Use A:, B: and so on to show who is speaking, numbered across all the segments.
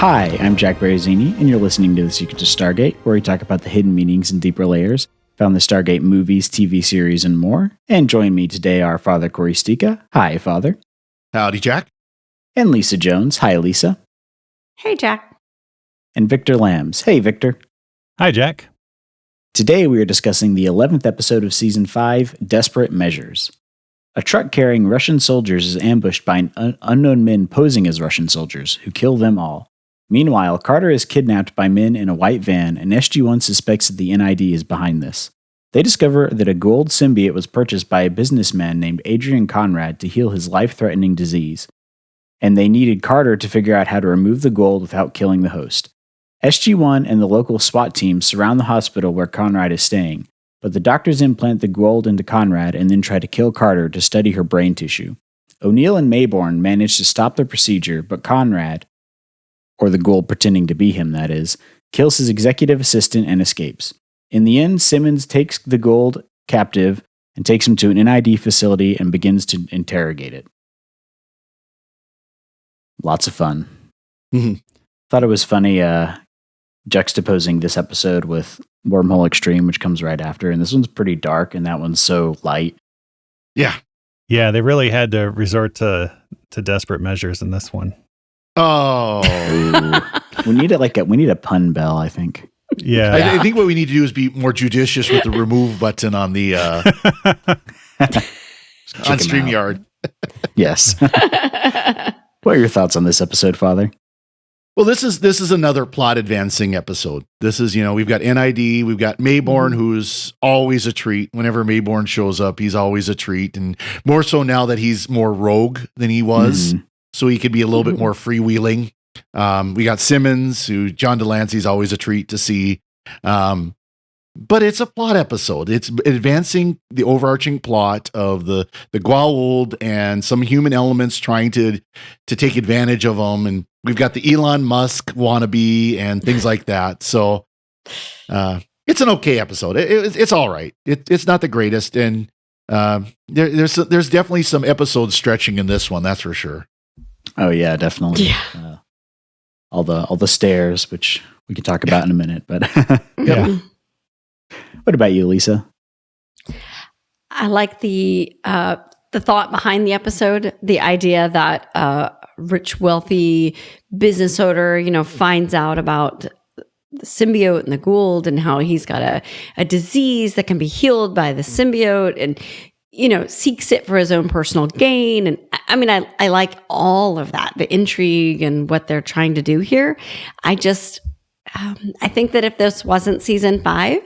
A: Hi, I'm Jack Baruzzini, and you're listening to The Secret to Stargate, where we talk about the hidden meanings and deeper layers found in the Stargate movies, TV series, and more. And join me today are Father Cory Sticha. Hi, Father.
B: Howdy, Jack.
A: And Lisa Jones. Hi, Lisa.
C: Hey, Jack.
A: And Victor Lambs. Hey, Victor.
D: Hi, Jack.
A: Today we are discussing the 11th episode of Season 5, Desperate Measures. A truck carrying Russian soldiers is ambushed by unknown men posing as Russian soldiers, who kill them all. Meanwhile, Carter is kidnapped by men in a white van, and SG-1 suspects that the NID is behind this. They discover that a gold symbiote was purchased by a businessman named Adrian Conrad to heal his life-threatening disease, and they needed Carter to figure out how to remove the gold without killing the host. SG-1 and the local SWAT team surround the hospital where Conrad is staying, but the doctors implant the gold into Conrad and then try to kill Carter to study her brain tissue. O'Neill and Mayborn manage to stop the procedure, but Conrad, or the gold pretending to be him, that is, kills his executive assistant and escapes. In the end, Simmons takes the gold captive and takes him to an NID facility and begins to interrogate it. Lots of fun.
B: Mm-hmm.
A: Thought it was funny juxtaposing this episode with Wormhole Extreme, which comes right after, and this one's pretty dark, and that one's so light.
B: Yeah.
D: Yeah, they really had to resort to desperate measures in this one.
B: Oh.
A: we need a pun bell, I think.
D: Yeah.
B: I think what we need to do is be more judicious with the remove button on the on StreamYard.
A: Yes. What are your thoughts on this episode, Father?
B: Well, this is another plot advancing episode. This is, we've got NID, we've got Mayborn, who's always a treat. Whenever Mayborn shows up, he's always a treat. And more so now that he's more rogue than he was. Mm-hmm. So he could be a little bit more freewheeling. We got Simmons, who John Delancey's always a treat to see. But it's a plot episode. It's advancing the overarching plot of the gov't and some human elements trying to take advantage of them. And we've got the Elon Musk wannabe and things like that. So it's an okay episode. It's all right. It's not the greatest. And there's definitely some episodes stretching in this one. That's for sure.
A: Oh yeah, definitely. Yeah. All the stairs, which we can talk about in a minute, but
D: yeah.
A: What about you, Lisa?
C: I like the thought behind the episode, the idea that a rich, wealthy business owner, finds out about the symbiote and the gold and how he's got a disease that can be healed by the symbiote and, seeks it for his own personal gain. And I mean, I like all of that, the intrigue and what they're trying to do here. I think that if this wasn't season 5,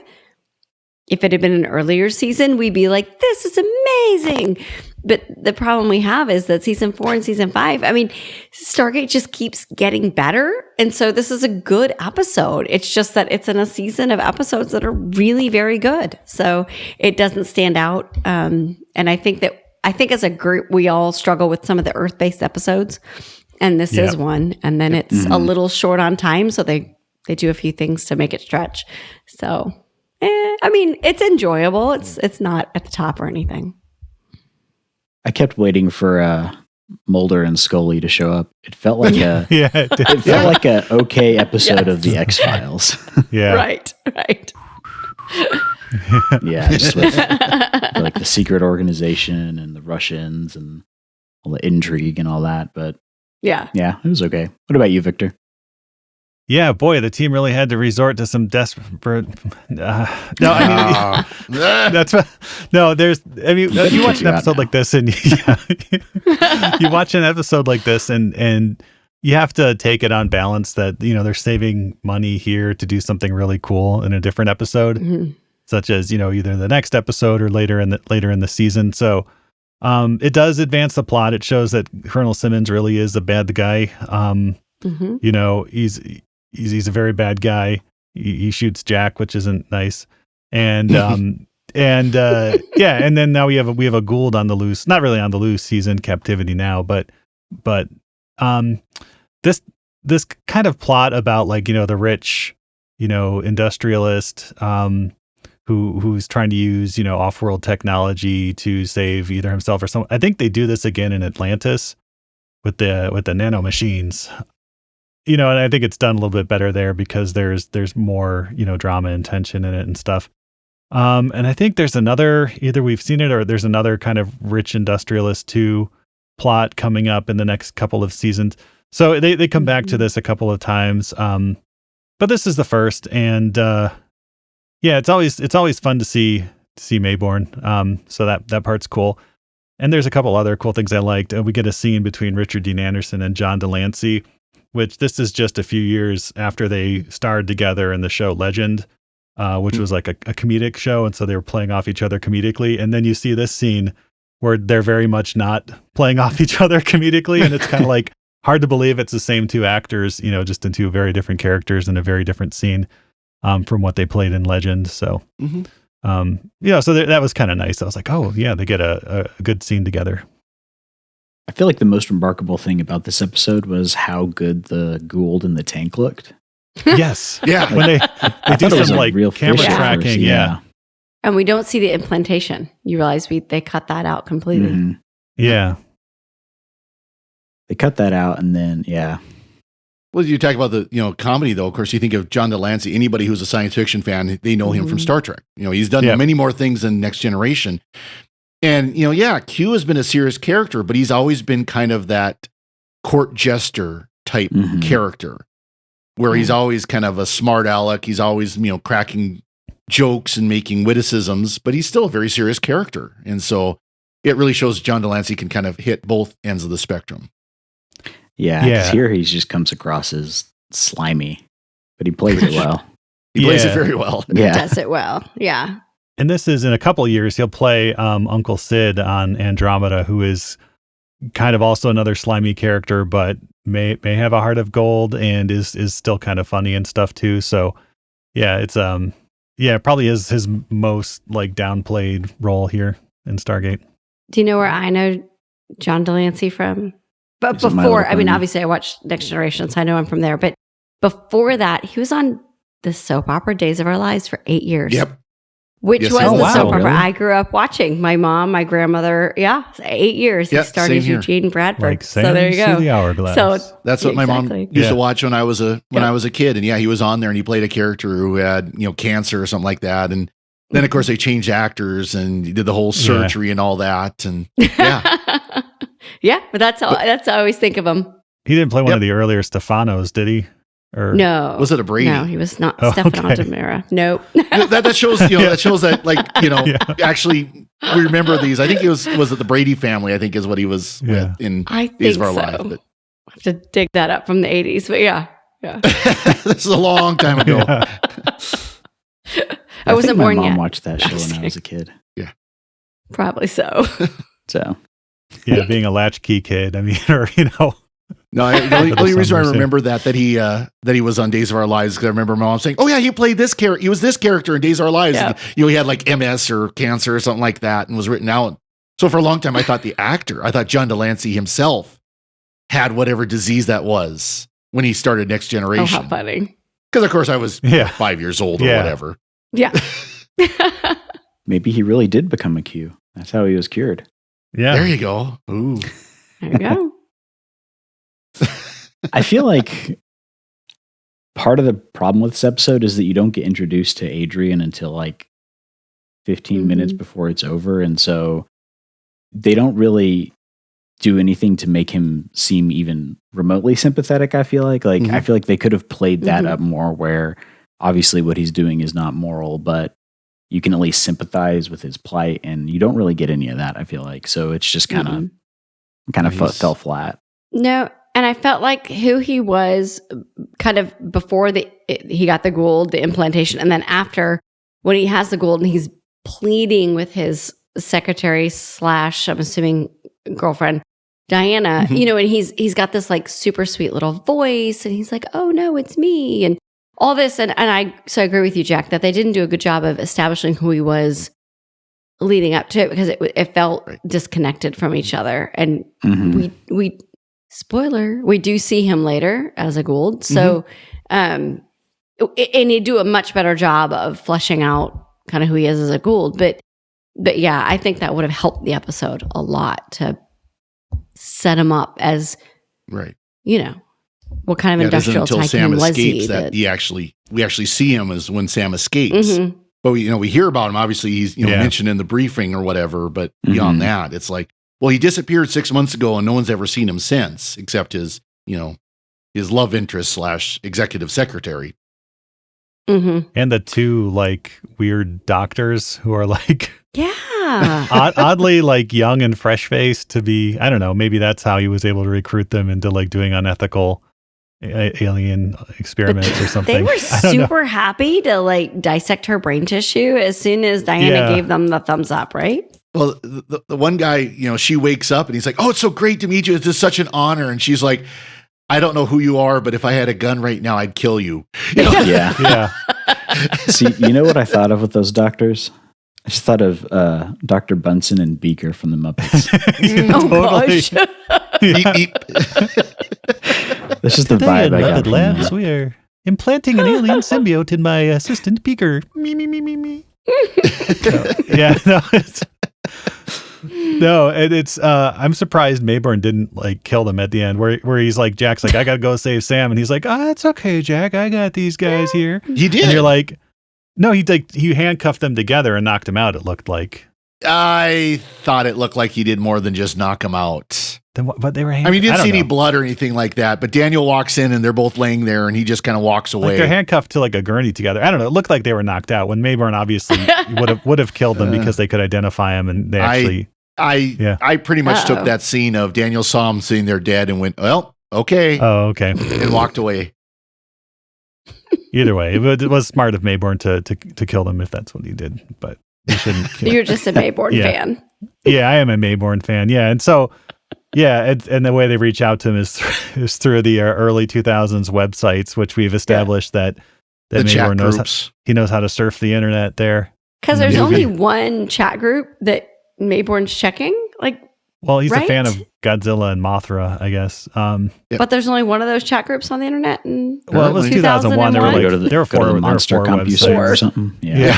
C: if it had been an earlier season, we'd be like, this is amazing. But the problem we have is that season 4 and season 5, Stargate just keeps getting better. And so this is a good episode. It's just that it's in a season of episodes that are really very good. So it doesn't stand out. And I think as a group, we all struggle with some of the Earth-based episodes. And this is one. And then it's a little short on time. So they do a few things to make it stretch. So it's enjoyable. It's not at the top or anything.
A: I kept waiting for Mulder and Scully to show up. It felt like it felt like a okay episode of the X-Files.
D: Yeah.
C: Right.
A: Yeah, just with like the secret organization and the Russians and all the intrigue and all that. But yeah, it was okay. What about you, Victor?
D: Yeah, boy, the team really had to resort to some desperate. You watch an episode like this, and you watch an episode like this, and you have to take it on balance that they're saving money here to do something really cool in a different episode, such as either the next episode or later in the season. So it does advance the plot. It shows that Colonel Simmons really is a bad guy. He's a very bad guy. He shoots Jack, which isn't nice. And and then now we have a Gould on the loose. Not really on the loose. He's in captivity now, but this kind of plot about the rich, industrialist who's trying to use off-world technology to save either himself or someone. I think they do this again in Atlantis with the nano machines. and I think it's done a little bit better there because there's more, drama and tension in it and stuff. And I think there's another, either we've seen it or there's another kind of Rich Industrialist 2 plot coming up in the next couple of seasons. So they come back to this a couple of times. But this is the first, and it's always fun to see Mayborn. So that part's cool. And there's a couple other cool things I liked. We get a scene between Richard Dean Anderson and John Delancey, which this is just a few years after they starred together in the show Legend, which was like a comedic show. And so they were playing off each other comedically. And then you see this scene where they're very much not playing off each other comedically. And it's kind of like hard to believe it's the same two actors, just in two very different characters in a very different scene from what they played in Legend. So, so that was kind of nice. I was like, oh yeah, they get a good scene together.
A: I feel like the most remarkable thing about this episode was how good the Gould in the tank looked.
D: Yes.
B: Yeah.
D: When they do some like
A: real
D: camera
A: fish
D: tracking.
A: first,
D: Yeah.
C: And we don't see the implantation. You realize they cut that out completely.
A: Mm-hmm.
D: Yeah.
A: They cut that out, and then
B: Well, you talk about the comedy though. Of course, you think of John Delancey. Anybody who's a science fiction fan, they know him from Star Trek. He's done many more things than Next Generation. And Q has been a serious character, but he's always been kind of that court jester type character, where he's always kind of a smart aleck. He's always cracking jokes and making witticisms, but he's still a very serious character. And so it really shows John Delancey can kind of hit both ends of the spectrum.
A: Yeah, because here he just comes across as slimy, but he plays it well.
B: He plays it very well.
C: Yeah. He does it well. Yeah.
D: And this is in a couple of years, he'll play Uncle Sid on Andromeda, who is kind of also another slimy character, but may have a heart of gold and is still kind of funny and stuff too. So yeah, it's probably is his most like downplayed role here in Stargate.
C: Do you know where I know John Delancey from? But before, obviously I watched Next Generation, so I know I'm from there. But before that, he was on the soap opera Days of Our Lives for 8 years.
B: Yep.
C: Which was the soap opera
A: really?
C: I grew up watching. My mom, my grandmother, 8 years.
B: Yep,
C: He starred as Eugene Bradford.
D: Like
C: so there you go.
D: The hourglass.
C: So
B: that's what my mom used to watch when I was a kid. And he was on there and he played a character who had, cancer or something like that. And then of course they changed actors and he did the whole surgery and all that. And
C: yeah, but that's how I always think of him.
D: He didn't play one of the earlier Stefanos, did he? Or
C: no.
B: Was it a Brady?
C: No, he was not Stefano Demira. Nope.
B: that shows, that actually we remember these. I think was it the Brady family, I think is what he was with in Days of Our Lives. But
C: I have to dig that up from the 80s, but yeah.
B: This is a long time ago.
C: I wasn't born yet.
A: My mom watched that show when I was a kid.
B: Yeah.
C: Probably so.
A: So.
D: Yeah, being a latchkey kid. I mean,
B: No, the only reason I remember that he was on Days of Our Lives because I remember my mom saying, "Oh yeah, he played this character. He was this character in Days of Our Lives.
C: Yeah.
B: And, he had like MS or cancer or something like that, and was written out." So for a long time, I thought John Delancey himself had whatever disease that was when he started Next Generation.
C: Oh, how funny!
B: Because of course I was 5 years old or whatever.
C: Yeah.
A: Maybe he really did become a Q. That's how he was cured.
D: Yeah.
B: There you go. Ooh.
C: There you go.
A: I feel like part of the problem with this episode is that you don't get introduced to Adrian until like 15 minutes before it's over. And so they don't really do anything to make him seem even remotely sympathetic. I feel like I feel like they could have played that up more, where obviously what he's doing is not moral, but you can at least sympathize with his plight, and you don't really get any of that, I feel like. So it's just kind of fell flat.
C: No, and I felt like who he was kind of before he got the Gould, the implantation, and then after, when he has the Gould and he's pleading with his secretary / I'm assuming girlfriend, Diana, and he's got this like super sweet little voice, and he's like, "Oh no, it's me," and all this, and I agree with you, Jack, that they didn't do a good job of establishing who he was leading up to it, because it felt disconnected from each other, and we spoiler, we do see him later as a Gould, so and he'd do a much better job of fleshing out kind of who he is as a Gould, but yeah, I think that would have helped the episode a lot to set him up as What kind of
B: It isn't
C: industrial
B: until
C: tycoon
B: Sam
C: was
B: escapes
C: he?
B: that we actually see him as when Sam escapes.
C: Mhm.
B: But we hear about him. Obviously, he's mentioned in the briefing or whatever. But beyond that, it's like, well, he disappeared 6 months ago, and no one's ever seen him since, except his love interest / executive secretary.
C: Mm-hmm.
D: And the two like weird doctors who are like oddly like young and fresh faced to be, I don't know, maybe that's how he was able to recruit them into like doing unethical alien experiments or something.
C: They were super happy to like dissect her brain tissue as soon as Diana gave them the thumbs up, right?
B: Well, the one guy, she wakes up and he's like, "Oh, it's so great to meet you. It's just such an honor." And she's like, "I don't know who you are, but if I had a gun right now, I'd kill you."
A: Yeah. See, you know what I thought of with those doctors? I just thought of Dr. Bunsen and Beaker from the Muppets.
C: Gosh.
B: Beep, beep.
A: That's just the vibe I got from that.
D: We are implanting an alien symbiote in my assistant Beaker. Me. It's I'm surprised Mayborn didn't like kill them at the end where he's like, Jack's like, I gotta go save Sam, and he's like, it's okay, Jack, I got these guys here.
B: He did.
D: And you're like, no, he handcuffed them together and knocked him out, it looked like.
B: I thought it looked like he did more than just knock him out.
D: But they were
B: I mean, you didn't see any blood or anything like that, but Daniel walks in and they're both laying there and he just kind of walks away.
D: Like they're handcuffed to like a gurney together. I don't know. It looked like they were knocked out when Mayborn obviously would have killed them because they could identify him, and they actually.
B: I pretty much took that scene of Daniel saw him sitting there dead and went, well, okay.
D: Oh, okay.
B: And walked away.
D: Either way, it was smart of Mayborn to kill them if that's what he did, but he shouldn't kill.
C: You're just a Mayborn fan.
D: Yeah, I am a Mayborn fan. Yeah, and so and the way they reach out to him is through the early 2000s websites, which we've established that Mayborn knows how to surf the internet there.
C: Because there's only one chat group that Mayborn's checking.
D: Well, he's a fan of Godzilla and Mothra, I guess.
C: But there's only one of those chat groups on the internet.
D: Well, it was 2001. There were four
A: Monster CompuServe or something. Yeah.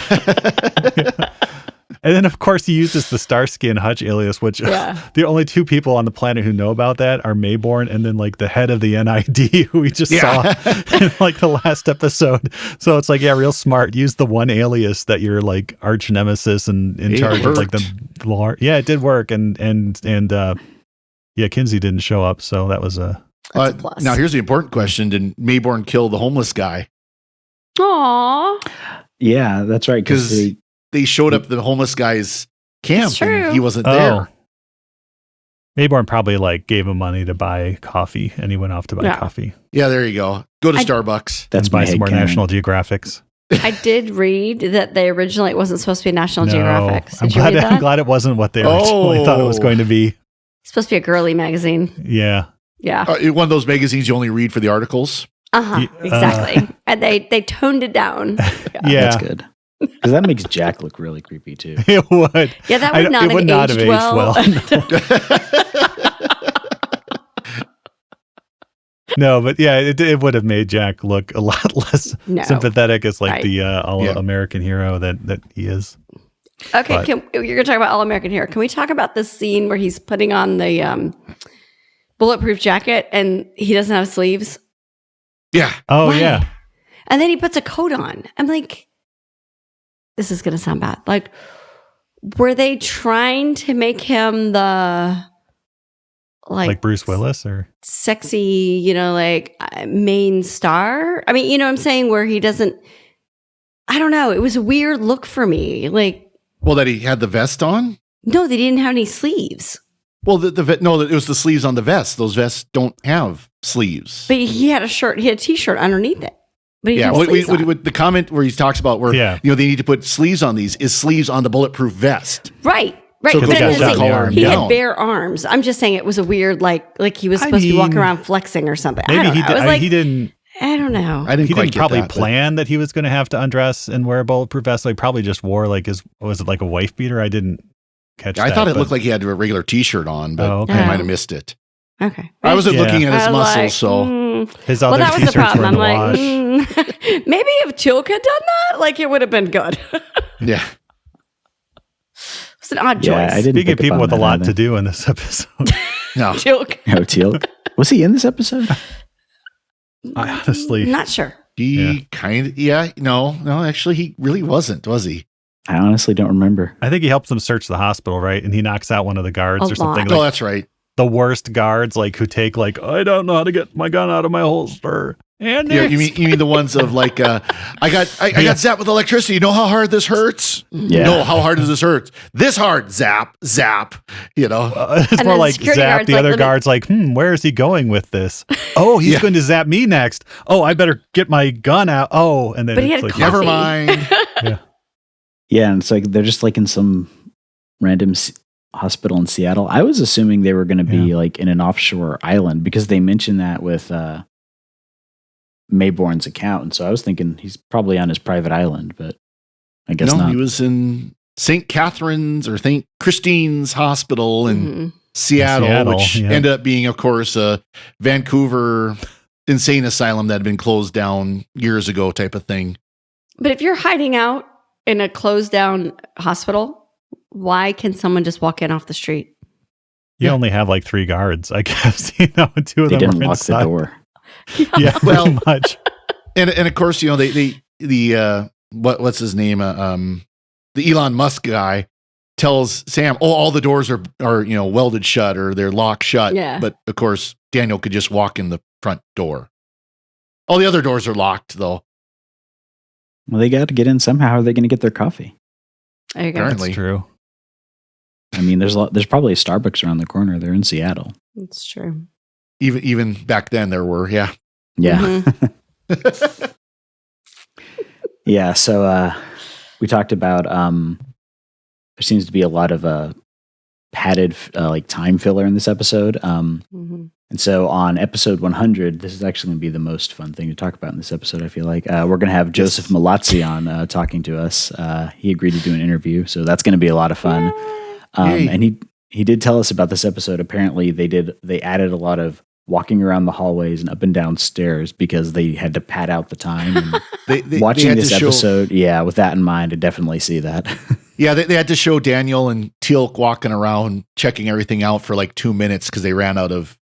D: And then, of course, he uses the Starsky and Hutch alias, which the only two people on the planet who know about that are Mayborn and then like the head of the NID, who we just saw in like the last episode. So it's like, real smart. Use the one alias that you're like arch nemesis and in charge of like the lore. Yeah, it did work. And Kinsey didn't show up, so that was a
C: plus.
B: Now here's the important question: did Mayborn kill the homeless guy?
C: Aww.
A: Yeah, that's right. Because
B: they showed up at the homeless guy's camp and he wasn't there.
D: Mayborn probably like gave him money to buy coffee and he went off to buy coffee.
B: Yeah, there you go. Go to Starbucks.
A: That's my
D: some more National Geographics.
C: I did read that they originally, it wasn't supposed to be National Geographic.
D: I'm glad it wasn't what they originally thought it was going to be.
C: It's supposed to be a girly magazine.
D: Yeah.
C: Yeah.
B: One of those magazines you only read for the articles.
C: Exactly. And they toned it down.
A: Yeah. That's good. Because that makes Jack look really creepy too.
D: It would.
C: Yeah, that would not have aged well.
D: No, but it would have made Jack look a lot less sympathetic as like the all-American hero that he is.
C: Okay, you're going to talk about all-American hero. Can we talk about this scene where he's putting on the bulletproof jacket and he doesn't have sleeves?
B: Yeah.
D: Oh,
C: Why?
D: yeah.
C: And then he puts a coat on. I'm like, this is going to sound bad. Like, were they trying to make him the like
D: Bruce Willis or
C: sexy, main star? I mean, you know what I'm saying? Where he doesn't, I don't know. It was a weird look for me.
B: Well, that he had the vest on?
C: No, they didn't have any sleeves.
B: Well, it was the sleeves on the vest. Those vests don't have sleeves.
C: But he had a shirt. He had a t-shirt underneath it. But
B: with the comment where he talks about where they need to put sleeves on these is sleeves on the bulletproof vest.
C: Right.
B: So
C: but he had bare arms. I'm just saying it was a weird like he was supposed to be walking around flexing or something.
D: Maybe
C: he
D: didn't.
C: I don't know.
B: He didn't
D: probably plan that he was going to have to undress and wear a bulletproof vest. So he probably just wore was it like a wife beater? I didn't catch that.
B: I thought it looked like he had a regular t-shirt on, but I might have missed it.
C: Okay.
B: I wasn't looking at his muscles, so
D: his other
C: that was the problem. I'm like,
D: maybe
C: if Teal'c had done that, it would have been good.
B: Yeah.
C: It's an odd choice.
D: Speaking of people with a lot to do in this episode.
B: No.
C: Teal'c.
A: Teal'c. Was he in this episode?
D: I honestly,
C: Not sure.
B: He kind of, no, actually, he really wasn't, was he?
A: I honestly don't remember.
D: I think he helps them search the hospital, right? And he knocks out one of the guards
C: A
D: or something.
C: lot.
B: Oh,
D: Like
B: that's right.
D: the worst guards, like who take like, I don't know how to get my gun out of my holster. And
B: You mean the ones of like, I got zapped with electricity. You know how hard this hurts?
A: Yeah.
B: No, how hard does this hurt? This hard, zap.
D: it's
C: And
D: more
C: then
D: like
C: security
D: zap.
C: guards,
D: The
C: like,
D: other
C: let me-
D: guard's like, where is he going with this? Oh, he's going to zap me next. Oh, I better get my gun out. Oh, and then
C: But he
D: it's
C: had
D: like,
C: coffee.
B: Never mind.
A: Yeah, and it's like they're just like in some random hospital in Seattle. I was assuming they were going to be like in an offshore island because they mentioned that with Mayborn's account, and so I was thinking he's probably on his private island, but I guess
B: No,
A: not.
B: he was in St. Catherine's or St. Christine's Hospital in
C: Mhm.
B: Seattle, which
D: yeah.
B: ended up being, of course, a Vancouver insane asylum that had been closed down years ago type of thing.
C: But if you're hiding out in a closed down hospital, why can someone just walk in off the street?
D: you only have like 3 guards, I guess. Two of
A: They
D: them
A: didn't
D: were
A: lock
D: inside.
A: the door.
D: Yeah,
B: Well,
D: pretty much.
B: And of course, what's his name? The Elon Musk guy tells Sam, "Oh, all the doors are welded shut or they're locked shut."
C: Yeah.
B: But of course, Daniel could just walk in the front door. All the other doors are locked, though.
A: Well, they got to get in somehow. How are they going to get their coffee?
C: There you go.
B: Apparently.
D: That's true.
A: I mean, there's probably a Starbucks around the corner. They're in Seattle.
C: That's true.
B: Even back then, there were, yeah.
A: Yeah.
C: Mhm.
A: Yeah, so we talked about there seems to be a lot of padded like time filler in this episode.
C: Mhm.
A: And so on episode 100, this is actually going to be the most fun thing to talk about in this episode, I feel like. We're going to have Joseph Malazzi on talking to us. He agreed to do an interview, so that's going to be a lot of fun.
B: Yay.
A: And he did tell us about this episode. Apparently, they added a lot of walking around the hallways and up and down stairs because they had to pad out the time. And
B: They
A: watching
B: had
A: this
B: to show-
A: episode, with that in mind, I definitely see that.
B: Yeah, they had to show Daniel and Teal'c walking around, checking everything out for like 2 minutes because they ran out of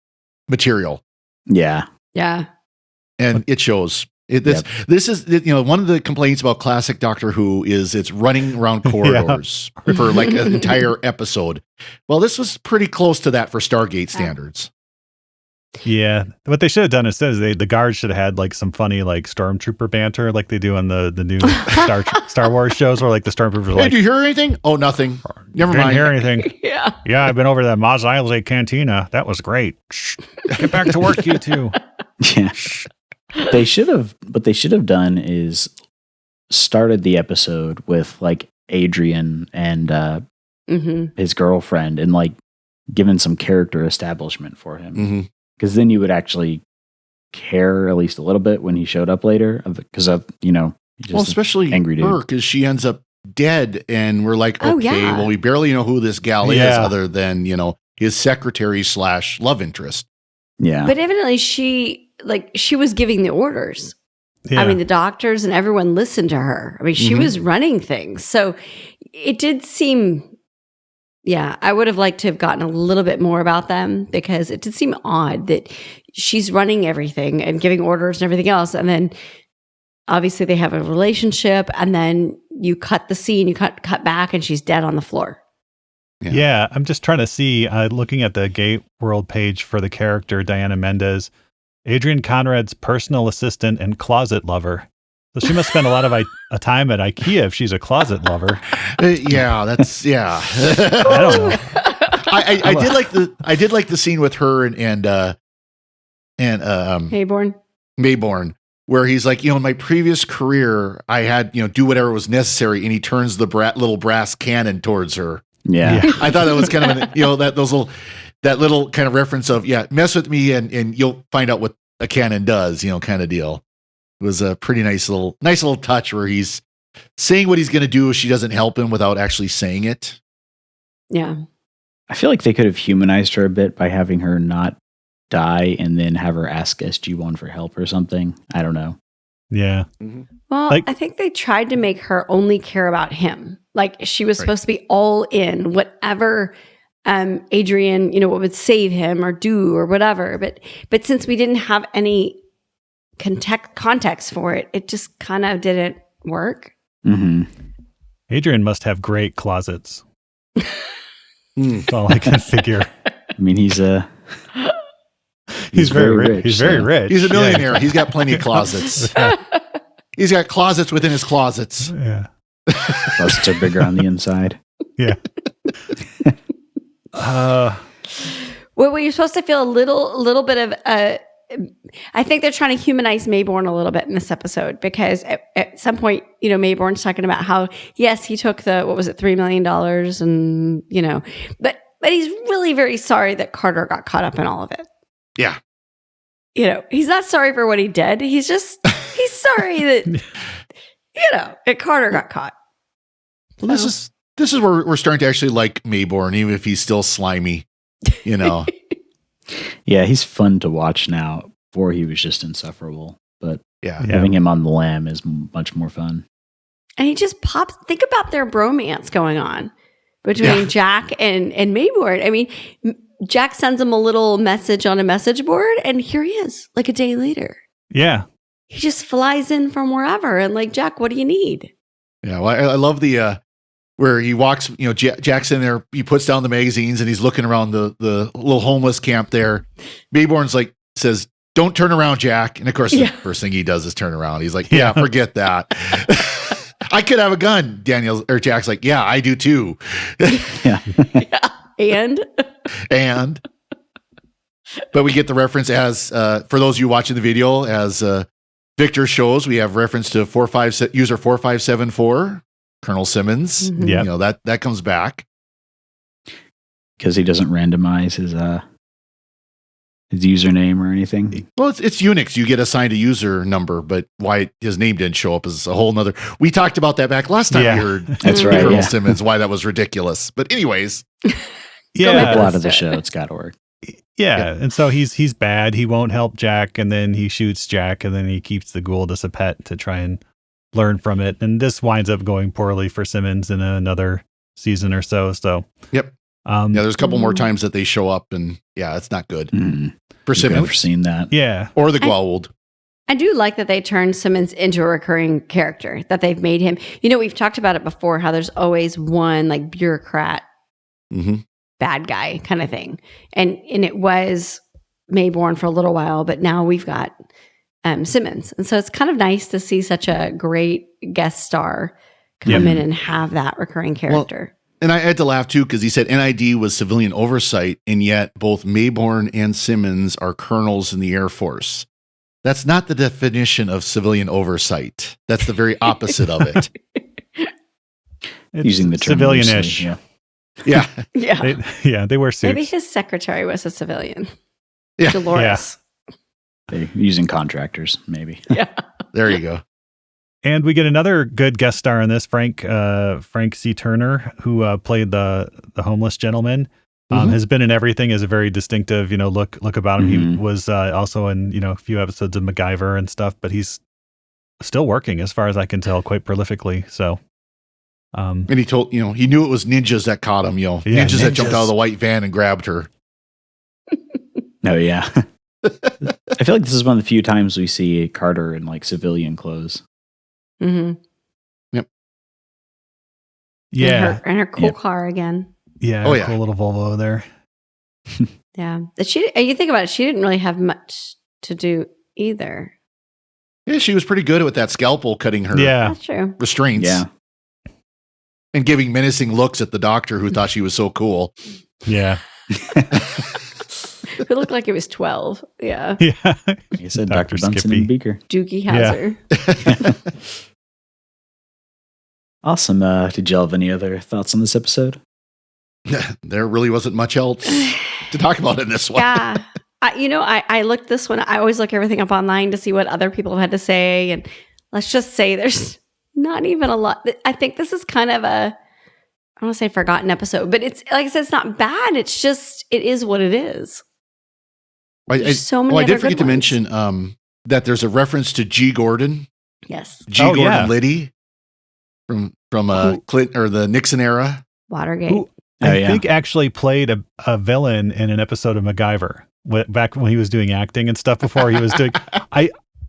B: material.
A: Yeah.
C: Yeah.
B: And it shows. This is one of the complaints about classic Doctor Who is it's running around corridors for like an entire episode. Well, this was pretty close to that for Stargate standards.
D: Yeah. What they should have done instead is the guards should have had like some funny like stormtrooper banter like they do on the new Star Wars shows where like the stormtroopers are
B: Hey,
D: like,
B: did you hear anything? Oh, nothing. Never
D: didn't
B: mind.
D: hear anything.
C: Yeah.
D: Yeah, I've been over to the Mos Eisley Cantina. That was great. Shh. Get back to work, you two.
A: Yeah. What they should have done is started the episode with like Adrian and
C: Mhm.
A: his girlfriend and like given some character establishment for him.
B: Mhm.
A: Because then you would actually care at least a little bit when he showed up later. Because of he's just
B: Well,
A: an
B: especially
A: angry dude.
B: her, because she ends up dead, and we're like,
C: Oh,
B: okay,
C: yeah.
B: well, we barely know who this gal is
D: Yeah.
B: other than his secretary / love interest.
A: Yeah.
C: But evidently she was giving the orders.
D: Yeah.
C: I mean, the doctors and everyone listened to her. I mean, she
B: Mhm.
C: was running things. So it did seem, I would have liked to have gotten a little bit more about them because it did seem odd that she's running everything and giving orders and everything else. And then obviously they have a relationship and then you cut the scene, you cut back and she's dead on the floor.
D: Yeah, I'm just trying to see, looking at the Gate World page for the character Diana Mendez, Adrian Conrad's personal assistant and closet lover. So she must spend a lot of time at IKEA if she's a closet lover.
B: Yeah, that's yeah.
D: I don't know.
B: I did like the scene with her and
C: Hayborn.
B: Mayborn, where he's like, in my previous career, I had do whatever was necessary, and he turns the little brass cannon towards her.
A: yeah.
B: I thought that was kind of that little kind of reference of mess with me and you'll find out what a cannon does, kind of deal. It was a pretty nice little touch where he's saying what he's going to do if she doesn't help him without actually saying it.
C: Yeah.
A: I feel like they could have humanized her a bit by having her not die and then have her ask SG-1 for help or something. I don't know.
D: Yeah.
C: Well,
D: Like-
C: I think they tried to make her only care about him. Like she was supposed to be all in, whatever Adrian, what would save him or do or whatever. But since we didn't have any context for it, it just kind of didn't work.
A: Mm-hmm.
D: Adrian must have great closets. That's all I can figure.
A: I mean, he's
D: very rich. He's very rich.
B: He's a millionaire. Yeah. He's got plenty of closets. He's got closets within his closets.
D: Yeah.
A: Closets are bigger on the inside.
D: Yeah.
C: Well, were you supposed to feel a little bit of I think they're trying to humanize Mayborn a little bit in this episode, because at some point, Mayborn's talking about how, yes, he took the, what was it, $3 million, and, but he's really very sorry that Carter got caught up in all of it.
B: Yeah.
C: He's not sorry for what he did. He's sorry that, that Carter got caught.
B: Well, this is where we're starting to actually like Mayborn, even if he's still slimy,
A: Yeah, he's fun to watch now. Before he was just insufferable, but having him on the lam is much more fun.
C: And he just pops. Think about their bromance going on between Jack and Mayborn. I mean, Jack sends him a little message on a message board, and here he is, like a day later.
D: Yeah.
C: He just flies in from wherever, and like, Jack, what do you need?
B: Yeah, well, I love the where he walks, Jack's in there, he puts down the magazines and he's looking around the little homeless camp there. Mayborn's says, "Don't turn around, Jack." And of course, the first thing he does is turn around. He's like, "Yeah, forget that." I could have a gun. Jack's like, "Yeah, I do too."
A: Yeah.
C: And
B: but we get the reference as, for those of you watching the video, as Victor shows, we have reference to user 4574. Colonel Simmons.
C: Mm-hmm.
D: Yeah.
B: That comes back.
A: Because he doesn't randomize his username or anything.
B: Well, it's Unix. You get assigned a user number, but why his name didn't show up is a whole nother. We talked about that back last time we heard
A: That's right,
B: Colonel Simmons, why that was ridiculous. But anyways.
A: A lot of the show, it's got to work.
D: Yeah. And so he's bad. He won't help Jack, and then he shoots Jack, and then he keeps the Gould as a pet to try and learn from it. And this winds up going poorly for Simmons in another season or so.
B: Yep. There's a couple more times that they show up, and it's not good for Simmons.
A: Never seen that.
D: Yeah.
B: Or the Gould.
C: I do like that they turned Simmons into a recurring character, that they've made him. We've talked about it before, how there's always one like bureaucrat, bad guy kind of thing. And it was Mayborn for a little while, but now we've got Simmons. And so it's kind of nice to see such a great guest star come in and have that recurring character.
B: Well, and I had to laugh too, because he said NID was civilian oversight, and yet both Mayborn and Simmons are colonels in the Air Force. That's not the definition of civilian oversight. That's the very opposite of it.
A: Using the term
D: civilian-ish.
B: Yeah.
D: They wear suits.
C: Maybe his secretary was a civilian.
B: Yeah.
C: Dolores.
A: They're using contractors, maybe.
C: Yeah.
B: There you go.
D: And we get another good guest star in this, Frank C. Turner, who played the homeless gentleman. Has been in everything, as a very distinctive, look about him. He was also in, a few episodes of MacGyver and stuff, but he's still working, as far as I can tell, quite prolifically. So,
B: and he told, he knew it was ninjas that caught him, ninjas that jumped out of the white van and grabbed her.
A: Oh, yeah. I feel like this is one of the few times we see Carter in like civilian clothes.
C: Mm-hmm.
B: Yep.
D: Yeah.
C: And her cool car again.
D: Yeah. Cool little Volvo there.
C: Yeah. You think about it, she didn't really have much to do either.
B: Yeah, she was pretty good with that scalpel cutting her
C: That's true.
B: restraints.
A: Yeah.
B: And giving menacing looks at the doctor who thought she was so cool.
D: Yeah.
C: It looked like it was 12. Yeah.
D: Yeah.
A: You said Dr. Bunsen and Beaker.
C: Doogie Howser.
A: Awesome. Did y'all have any other thoughts on this episode?
B: There really wasn't much else to talk about in this one.
C: Yeah. I looked this one. I always look everything up online to see what other people have had to say. And let's just say there's not even a lot. I think this is kind of I don't want to say forgotten episode, but it's, like I said, it's not bad. It's just, it is what it is. So many
B: I
C: other
B: did forget
C: good
B: to
C: ones.
B: mention that there's a reference to G. Gordon.
C: Yes.
B: G. Gordon Liddy from Clinton or the Nixon era.
C: Watergate.
D: Who I think actually played a villain in an episode of MacGyver back when he was doing acting and stuff before he was doing.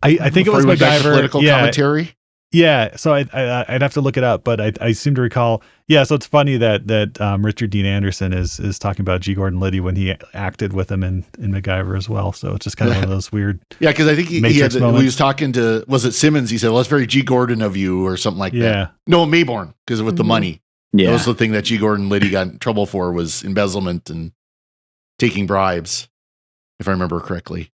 D: I think it was
B: Before we went back to
D: MacGyver.
B: political commentary.
D: Yeah, so I'd have to look it up, but I seem to recall. Yeah, so it's funny that Richard Dean Anderson is talking about G. Gordon Liddy when he acted with him in MacGyver as well. So it's just kind of one of those weird.
B: Yeah, because I think he was talking to, was it Simmons? He said, "Well, that's very G. Gordon of you," or something like that. No, Mayborn, because with the money. Yeah, that was the thing that G. Gordon Liddy got in trouble for, was embezzlement and taking bribes, if I remember correctly.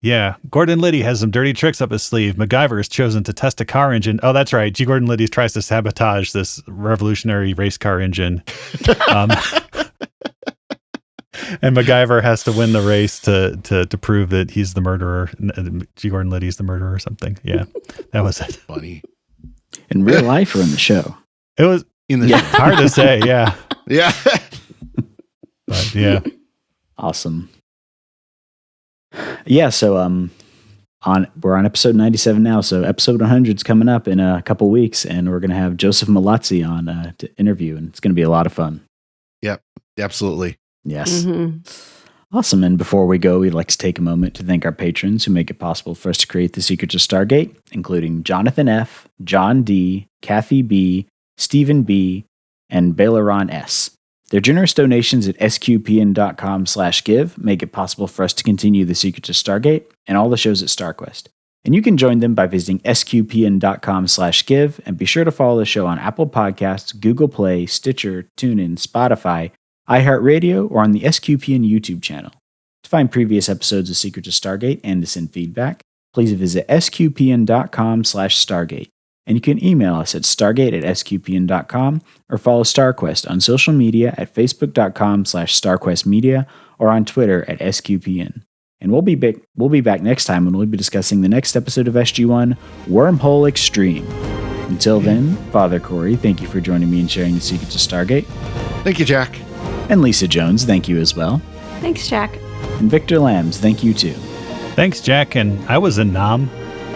D: Yeah, Gordon Liddy has some dirty tricks up his sleeve. MacGyver has chosen to test a car engine. Oh, that's right. G. Gordon Liddy tries to sabotage this revolutionary race car engine. And MacGyver has to win the race to prove that he's the murderer. G. Gordon Liddy's the murderer or something. Yeah, that was it.
B: Funny.
A: In real life or in the show?
D: It was
B: in the show.
D: Hard to say. Yeah.
B: Yeah.
D: But yeah.
A: Awesome. Yeah, so we're on episode 97 now, so episode 100 is coming up in a couple weeks, and we're going to have Joseph Malazzi on to interview, and it's going to be a lot of fun.
B: Yep, absolutely.
A: Yes. Awesome. And before we go, we'd like to take a moment to thank our patrons who make it possible for us to create the Secrets of Stargate, including Jonathan F., John D., Kathy B., Stephen B., and Baileron S. Their generous donations at sqpn.com/give make it possible for us to continue the Secrets of Stargate and all the shows at StarQuest. And you can join them by visiting sqpn.com/give, and be sure to follow the show on Apple Podcasts, Google Play, Stitcher, TuneIn, Spotify, iHeartRadio, or on the SQPN YouTube channel. To find previous episodes of Secrets of Stargate and to send feedback, please visit sqpn.com/Stargate. And you can email us at stargate@sqpn.com, or follow StarQuest on social media at facebook.com/StarQuestMedia, or on Twitter at SQPN. And we'll be back next time when we'll be discussing the next episode of SG1, Wormhole Extreme. Until then, Father Cory, thank you for joining me and sharing the Secrets of Stargate.
B: Thank you, Jack.
A: And Lisa Jones, thank you as well.
C: Thanks, Jack.
A: And Victor Lambs, thank you too.
D: Thanks, Jack. And I was in Nam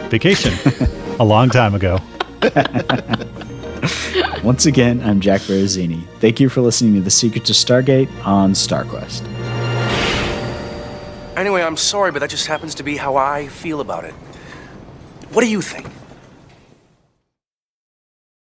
D: vacation a long time ago.
A: Once again, I'm Jack Baruzzini. Thank you for listening to The Secrets of Stargate on StarQuest.
E: Anyway, I'm sorry, but that just happens to be how I feel about it. What do you think?